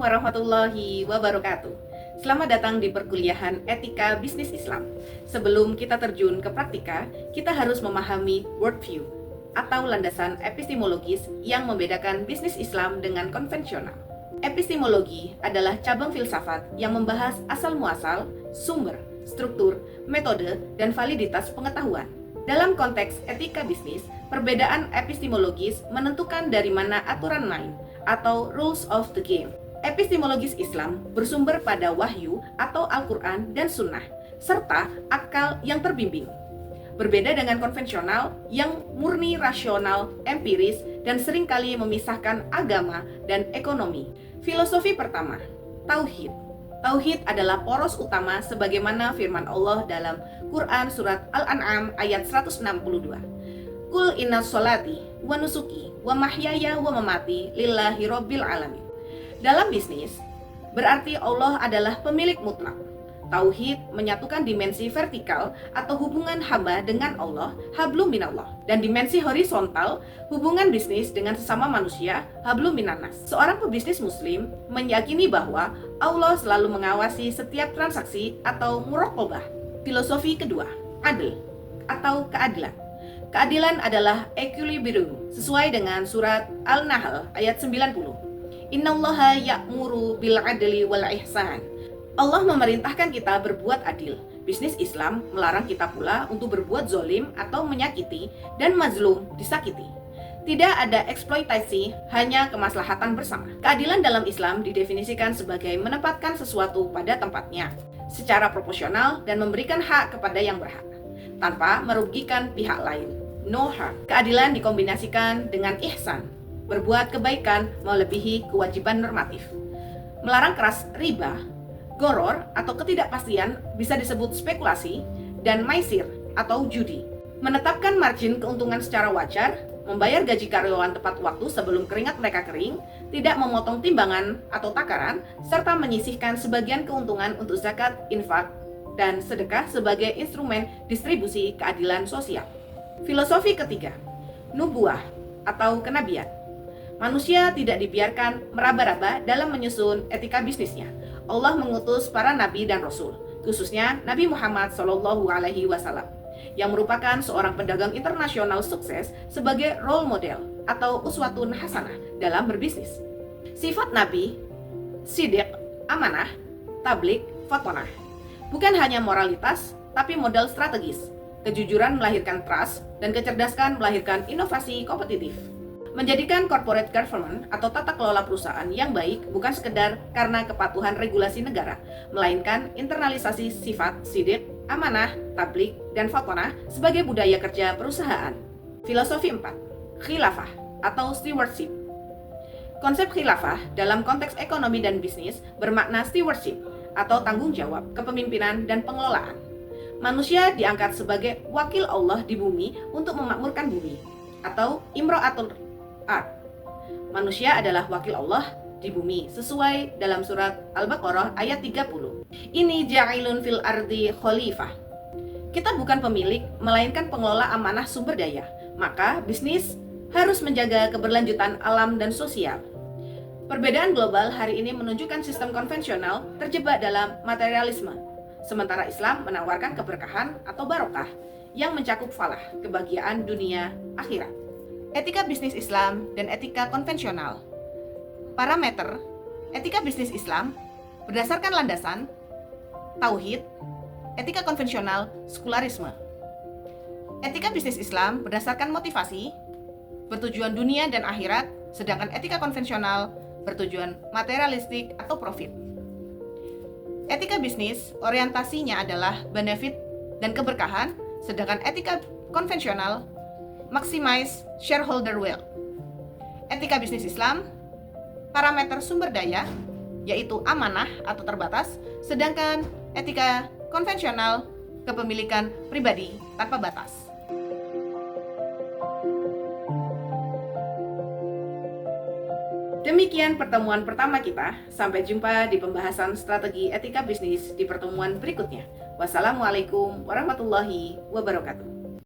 warahmatullahi wabarakatuh. Selamat datang di perkuliahan Etika Bisnis Islam. Sebelum kita terjun ke praktika, kita harus memahami worldview atau landasan epistemologis yang membedakan bisnis Islam dengan konvensional. Epistemologi adalah cabang filsafat yang membahas asal-muasal, sumber, struktur, metode, dan validitas pengetahuan. Dalam konteks etika bisnis, perbedaan epistemologis menentukan dari mana aturan main atau rules of the game. Epistemologis Islam bersumber pada wahyu atau Al-Quran dan Sunnah, serta akal yang terbimbing. Berbeda dengan konvensional yang murni rasional, empiris, dan seringkali memisahkan agama dan ekonomi. Filosofi pertama, Tauhid. Tauhid adalah poros utama sebagaimana firman Allah dalam Quran Surat Al-An'am ayat 162. Qul inna sholati wa nusuki wa mahyaya wa mamati lillahi rabbil alamin. Dalam bisnis, berarti Allah adalah pemilik mutlak. Tauhid menyatukan dimensi vertikal atau hubungan hamba dengan Allah, hablum minallah, dan dimensi horizontal, hubungan bisnis dengan sesama manusia, hablum minannas. Seorang pebisnis muslim meyakini bahwa Allah selalu mengawasi setiap transaksi atau muraqabah. Filosofi kedua, adil atau keadilan. Keadilan adalah equilibrium, sesuai dengan surat Al-Nahl ayat 90. Innallaha ya'muru bil adli wal ihsan. Allah memerintahkan kita berbuat adil. Bisnis Islam melarang kita pula untuk berbuat zolim atau menyakiti dan mazlum disakiti. Tidak ada eksploitasi, hanya kemaslahatan bersama. Keadilan dalam Islam didefinisikan sebagai menempatkan sesuatu pada tempatnya, secara proporsional dan memberikan hak kepada yang berhak, tanpa merugikan pihak lain. No harm. Keadilan dikombinasikan dengan ihsan, berbuat kebaikan melebihi kewajiban normatif. Melarang keras riba, goror atau ketidakpastian bisa disebut spekulasi, dan maisir atau judi. Menetapkan margin keuntungan secara wajar, membayar gaji karyawan tepat waktu sebelum keringat mereka kering, tidak memotong timbangan atau takaran, serta menyisihkan sebagian keuntungan untuk zakat, infak, dan sedekah sebagai instrumen distribusi keadilan sosial. Filosofi ketiga, nubuah atau kenabian. Manusia tidak dibiarkan meraba-raba dalam menyusun etika bisnisnya. Allah mengutus para nabi dan rasul, khususnya Nabi Muhammad SAW, yang merupakan seorang pedagang internasional sukses sebagai role model atau uswatun hasanah dalam berbisnis. Sifat Nabi, siddiq, amanah, tablik, fatonah. Bukan hanya moralitas, tapi modal strategis. Kejujuran melahirkan trust, dan kecerdasan melahirkan inovasi kompetitif. Menjadikan corporate government atau tata kelola perusahaan yang baik bukan sekedar karena kepatuhan regulasi negara, melainkan internalisasi sifat siddiq, amanah, tablik, dan fatonah sebagai budaya kerja perusahaan. Filosofi 4, khilafah atau stewardship. Konsep khilafah dalam konteks ekonomi dan bisnis bermakna stewardship atau tanggung jawab, kepemimpinan, dan pengelolaan. Manusia diangkat sebagai wakil Allah di bumi untuk memakmurkan bumi, atau imro'atul ard. Manusia adalah wakil Allah di bumi sesuai dalam surat Al-Baqarah ayat 30. Ini ja'ilun fil ardi khalifah. Kita bukan pemilik, melainkan pengelola amanah sumber daya. Maka bisnis harus menjaga keberlanjutan alam dan sosial. Perbedaan global hari ini menunjukkan sistem konvensional terjebak dalam materialisme, sementara Islam menawarkan keberkahan atau barokah yang mencakup falah, kebahagiaan dunia akhirat. Etika bisnis Islam dan etika konvensional. Parameter etika bisnis Islam berdasarkan landasan tauhid, etika konvensional sekularisme. Etika bisnis Islam berdasarkan motivasi, bertujuan dunia dan akhirat, sedangkan etika konvensional bertujuan materialistik atau profit. Etika bisnis orientasinya adalah benefit dan keberkahan, sedangkan etika konvensional maximize shareholder wealth. Etika bisnis Islam, parameter sumber daya, yaitu amanah atau terbatas, sedangkan etika konvensional kepemilikan pribadi tanpa batas. Demikian pertemuan pertama kita. Sampai jumpa di pembahasan strategi etika bisnis di pertemuan berikutnya. Wassalamualaikum warahmatullahi wabarakatuh.